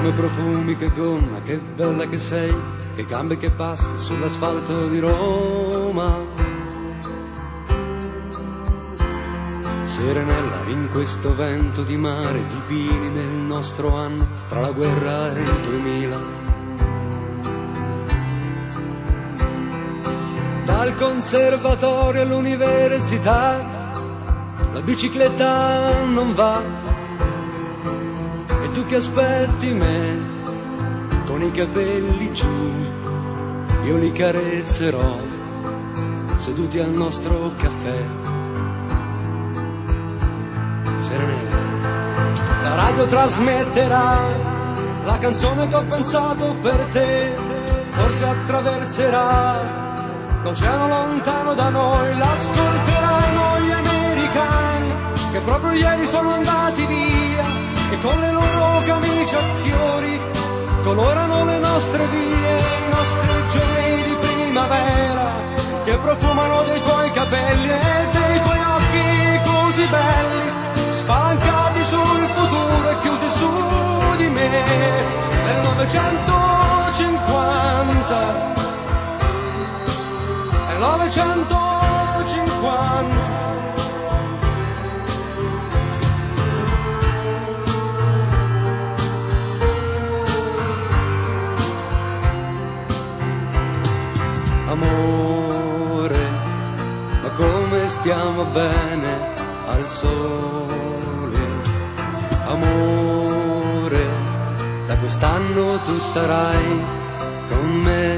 come profumi, che gonna, che bella che sei, che gambe che passi sull'asfalto di Roma. Serenella in questo vento di mare, di pini nel nostro anno, tra la guerra e il 2000. Dal conservatorio all'università, la bicicletta non va. E tu che aspetti me, con i capelli giù, io li carezzerò, seduti al nostro caffè. Serenella, la radio trasmetterà la canzone che ho pensato per te, forse attraverserà l'oceano lontano da noi, l'ascolteranno gli americani che proprio ieri sono andati via e con le loro camicie a fiori colorano le nostre vie, i nostri giorni di primavera che profumano dei tuoi capelli e dei tuoi occhi così belli, spalancati sul futuro e chiusi su di me. Nel 950, nel 950, amore, ma come stiamo bene al sole, amore, da quest'anno tu sarai con me.